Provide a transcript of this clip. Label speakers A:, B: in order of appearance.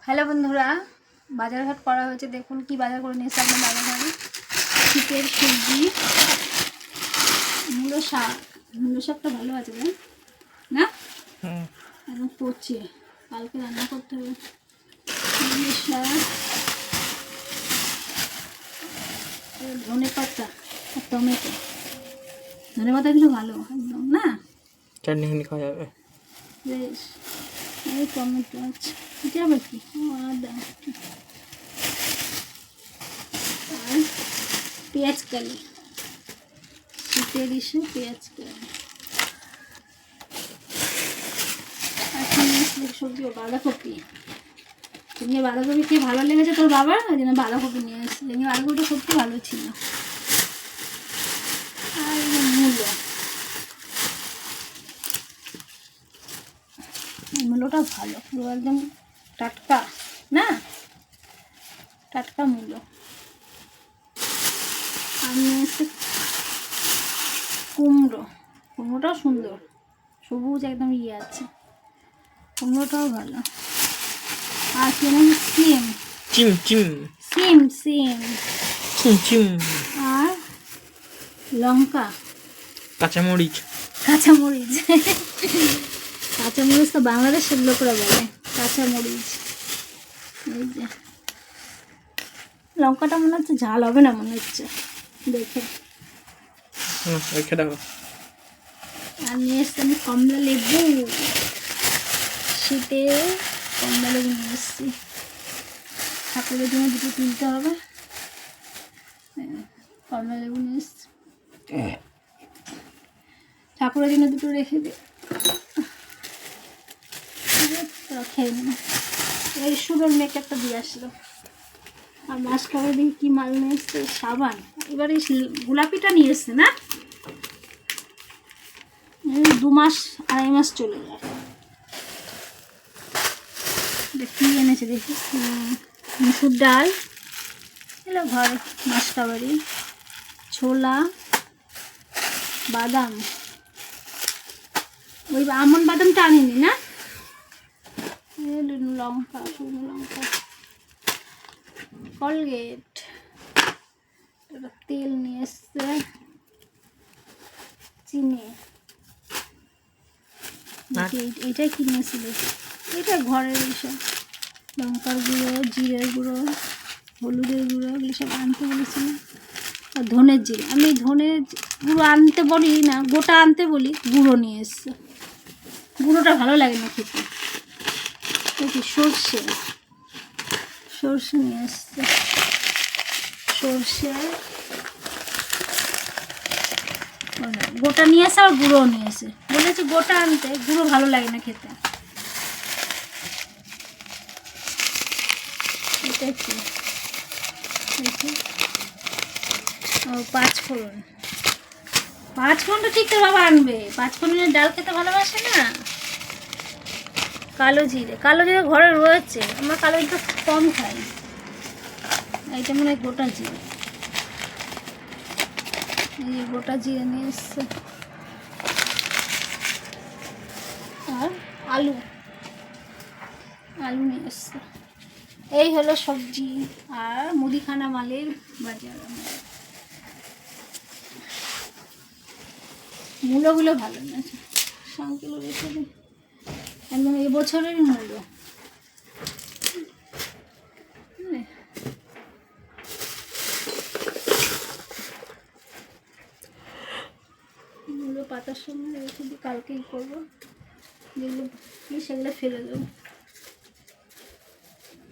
A: Hello বন্ধুরা, বাজারঘাট করা হয়েছে। দেখুন কি বাজার করে নিয়েছে আমরা বাজারঘাটে। শীতের সবজি, মূলো শাক। মূলো শাকটা ভালো আছে না? একদম পচে, কালকে রান্না করতে হবে। মূলো শাক, ধনে পাতা আর টমেটো। ধনে পাতা কিন্তু ভালো একদম, না
B: চাটনি খাওয়া যাবে
A: বেশ। এই টমেটো আছে, এটা আবার কি? আদা আর পেঁয়াজ কালি, শীতের ইস্যু পেঁয়াজ কালি। এখন সবজি বাঁধাকপি। তুমি বাঁধাকপি খেয়ে ভালো লেগেছে তোর বাবার, ওই জন্য বাঁধাকপি নিয়ে এসেছি। বাঁধাকপিটা সত্যি ভালো ছিল। আর মূলো, মূলোটা ভালো, পুরো একদম টাটকা, না টাটকা মূলো। আমি এসে কুমড়ো, কুমড়োটাও সুন্দর, সবুজ একদম আছে, কুমড়োটাও ভালো। আর কি নাম? সিম,
B: চিম চিম
A: সিম সিম
B: চিম চিম
A: আর লঙ্কা,
B: কাঁচামরিচ।
A: কাঁচামরিচ কাঁচামরিচ তো বাংলাদেশের লোকরা বলে কাঁচামরিচ। এই যে লঙ্কাটা মনে হচ্ছে ঝাল হবে না, মনে হচ্ছে দেখে।
B: রেখে দাও।
A: আর নিয়ে এসছি আমি কমলা লেবু, শীতে কমলা লেবু নিয়ে এসছি। ঠাকুরের জন্য দুটো তুলতে হবে। কমলা লেবু নিয়ে এসছি, ঠাকুরের জন্য দুটো রেখে দিই, খেয়ে নিই। এই সুন্দর মেকআপটা দিয়ে আসলো। আর মাস খাবার দিয়ে কী মাল নিয়ে এসছে? সাবান। এবার এই গোলাপিটা নিয়ে এসছে না, 2 মাস 2.5 মাস চলে যায়। কী এনেছে দেখি? মুসুর ডাল, এগুলো ঘর মাসকাবারি, ছোলা, বাদাম। ওই আমন বাদামটা আনিনি না? লঙ্কা, শুকনো লঙ্কা, কলগেট, তেল নিয়ে এসছে, চিনি। এইটাই কিনেছিল, এটা ঘরের এইসব লঙ্কার গুঁড়ো, জিরের গুঁড়ো, হলুদের গুঁড়ো, এগুলো সব আনতে বলেছিল। আর ধনের জিরে, আমি ধনের গুঁড়ো আনতে বলি না, গোটা আনতে বলি, গুঁড়ো নিয়ে এসছে। গুঁড়োটা ভালো লাগে না খেতে। দেখি সর্ষে, সর্ষে নিয়ে এসছে, সর্ষে গোটা নিয়ে আসে আর গুঁড়ো নিয়ে এসে বলেছে গোটা আনতে, গুঁড়ো ভালো লাগে না খেতে। এটা কি? ও 5 ফোড়ন, 5 ফোড়নটা ঠিক তো বাবা আনবে। 5 ফোড়নের ডাল খেতে ভালোবাসে না। কালো জিরে, কালো জিরে ঘরে রয়েছে, আমরা কালো জিরে কম খাই। এইটা মনে হয় গোটা জিরে, এই গোটা জিরে নিয়ে এসছে। আর আলু, আলু নিয়ে এসছে। এই হলো সবজি আর মুদিখানা মালের বাজার। মূলোগুলো ভালো না, সংকিলো রেখে দিই, একদম এবছরের মূলো। মূলো পাতার সঙ্গে রেখে দিই, কালকেই করবো। যেগুলো সেগুলো ফেলে দেবো।